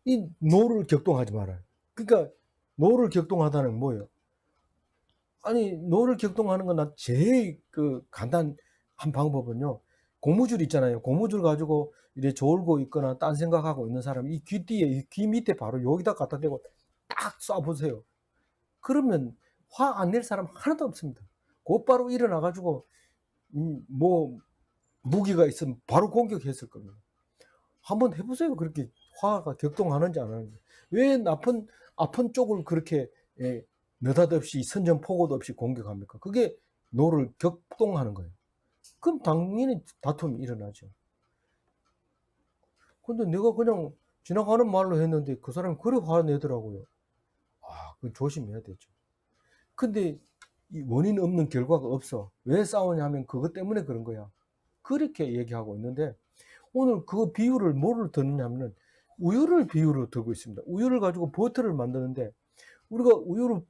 이 노를 격동하지 말아요. 그러니까 노를 격동하다는 뭐예요? 아니 노를 격동하는 건 제일 간단한 방법은요. 고무줄 있잖아요. 고무줄 가지고 이래 졸고 있거나 딴 생각하고 있는 사람 이 귀 뒤에 이 귀 밑에 바로 여기다 갖다 대고 딱 쏴보세요. 그러면 화 안 낼 사람 하나도 없습니다. 곧바로 일어나 가지고 무기가 있으면 바로 공격했을 겁니다. 한번 해보세요. 그렇게 화가 격동하는지 안 하는지. 왜 아픈 쪽을 그렇게 느닷없이 선전포고도 없이 공격합니까? 그게 노를 격동하는 거예요. 그럼 당연히 다툼이 일어나죠. 근데 내가 그냥 지나가는 말로 했는데 그 사람이 그래 화내더라고요. 그건 조심해야 되죠. 근데 이 원인 없는 결과가 없어. 왜 싸우냐면 그것 때문에 그런 거야. 그렇게 얘기하고 있는데 오늘 그 비유를 뭐를 드느냐면 우유를 비유로 들고 있습니다. 우유를 가지고 버터를 만드는데 우리가 우유를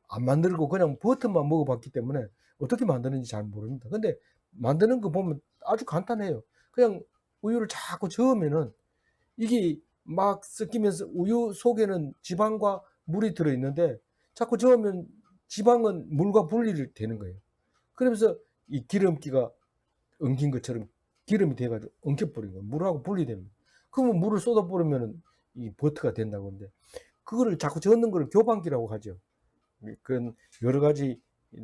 안 만들고 그냥 버터만 먹어봤기 때문에 어떻게 만드는지 잘 모릅니다. 근데 만드는 거 보면 아주 간단해요. 그냥 우유를 자꾸 저으면은 이게 막 섞이면서 우유 속에는 지방과 물이 들어있는데 자꾸 저으면 지방은 물과 분리를 되는 거예요. 그러면서 이 기름기가 엉킨 것처럼 기름이 돼가지고 엉켜버린 거예요. 물하고 분리됩니다. 그러면 물을 쏟아버리면 이 버터가 된다고 하는데 그거를 자꾸 저는 걸 교반기라고 하죠. 그건 여러 가지를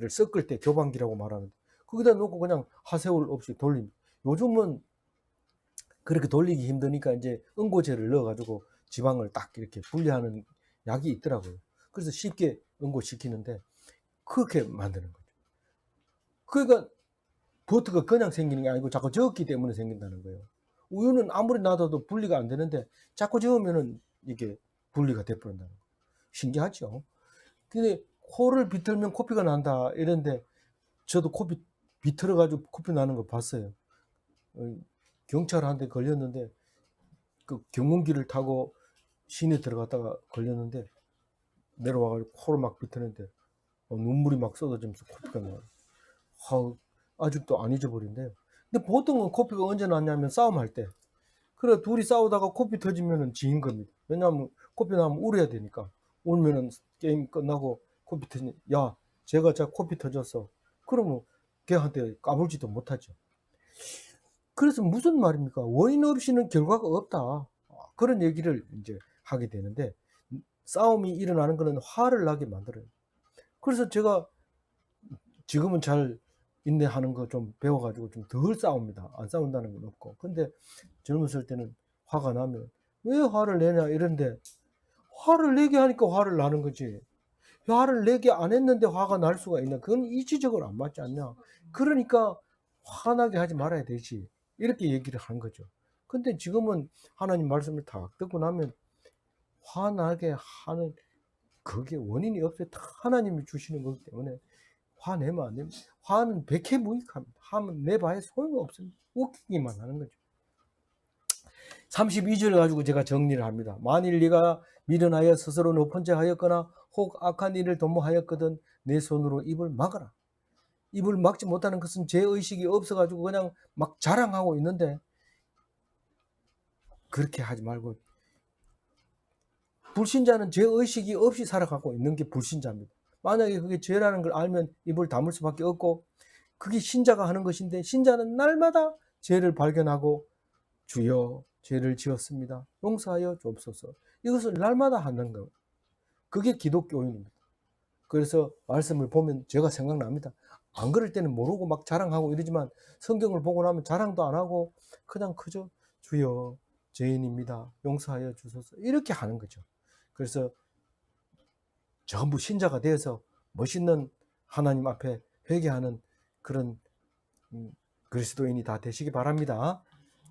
섞을 때 교반기라고 말하는데 거기다 놓고 그냥 하세월 없이 돌립니다. 요즘은 그렇게 돌리기 힘드니까 이제 응고제를 넣어가지고 지방을 딱 이렇게 분리하는 약이 있더라고요. 그래서 쉽게 응고시키는데 그렇게 만드는 거죠. 그러니까 버터가 그냥 생기는 게 아니고 자꾸 저었기 때문에 생긴다는 거예요. 우유는 아무리 놔둬도 분리가 안 되는데 자꾸 저으면은 이게 분리가 돼버린다는 거예요. 신기하죠? 근데 코를 비틀면 코피가 난다 이런데 저도 코피 비틀어가지고 코피 나는 거 봤어요. 경찰한테 걸렸는데 그 경운기를 타고 시내 들어갔다가 걸렸는데 내려와가지고 코를 막 비트는데 눈물이 막 쏟아지면서 코피가 나요. 아직도 안 잊어버린대요. 근데 보통은 코피가 언제 났냐면 싸움할 때. 그래 둘이 싸우다가 코피 터지면은 지인 겁니다. 왜냐하면 코피 나면 울어야 되니까. 울면은 게임 끝나고 코피 터지니 야 제가 코피 터졌어. 그러면 걔한테 까불지도 못하죠. 그래서 무슨 말입니까? 원인 없이는 결과가 없다. 그런 얘기를 이제 하게 되는데 싸움이 일어나는 것은 화를 나게 만들어요. 그래서 제가 지금은 잘 인내하는 거 좀 배워가지고 좀 덜 싸웁니다. 안 싸운다는 건 없고. 근데 젊었을 때는 화가 나면 왜 화를 내냐 이런데 화를 내게 하니까 화를 나는 거지. 화를 내게 안 했는데 화가 날 수가 있나? 그건 이치적으로 안 맞지 않냐? 그러니까 화나게 하지 말아야 되지. 이렇게 얘기를 하는 거죠. 근데 지금은 하나님 말씀을 다 듣고 나면 화나게 하는 그게 원인이 없어요. 다 하나님이 주시는 거기 때문에 화내면 안 됩니다. 화는 백해무익합니다. 화는 내봐야 소용없습니다. 웃기기만 하는 거죠. 32절 가지고 제가 정리를 합니다. 만일 네가 미련하여 스스로 높은 자 하였거나 혹 악한 일을 도모하였거든 내 손으로 입을 막아라. 입을 막지 못하는 것은 죄의식이 없어가지고 그냥 막 자랑하고 있는데, 그렇게 하지 말고, 불신자는 죄의식이 없이 살아가고 있는 게 불신자입니다. 만약에 그게 죄라는 걸 알면 입을 다물 수밖에 없고, 그게 신자가 하는 것인데, 신자는 날마다 죄를 발견하고 주여 죄를 지었습니다, 용서하여 주옵소서, 이것을 날마다 하는 것, 그게 기독교인입니다. 그래서 말씀을 보면 제가 생각납니다. 안 그럴 때는 모르고 막 자랑하고 이러지만 성경을 보고 나면 자랑도 안 하고 그냥 그저 주여 죄인입니다, 용서하여 주소서, 이렇게 하는 거죠. 그래서 전부 신자가 되어서 멋있는 하나님 앞에 회개하는 그런 그리스도인이 다 되시기 바랍니다.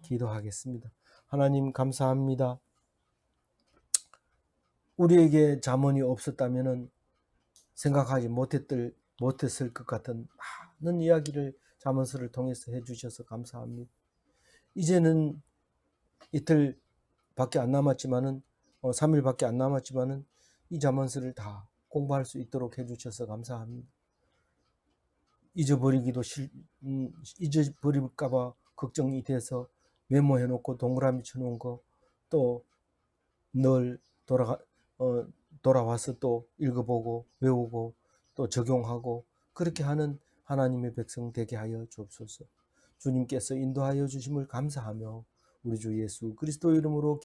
기도하겠습니다. 하나님 감사합니다. 우리에게 잠언이 없었다면 생각하지 못했을 것 같은 많은 이야기를 잠언서를 통해서 해주셔서 감사합니다. 이제는 이틀밖에 안 남았지만은 3일밖에 안 남았지만은 이 잠언서를 다 공부할 수 있도록 해주셔서 감사합니다. 잊어버릴까봐 걱정이 돼서 메모해놓고 동그라미 쳐놓은 거 또 늘 돌아와서 또 읽어보고 외우고 또 적용하고 그렇게 하는 하나님의 백성 되게 하여 주옵소서. 주님께서 인도하여 주심을 감사하며 우리 주 예수 그리스도 이름으로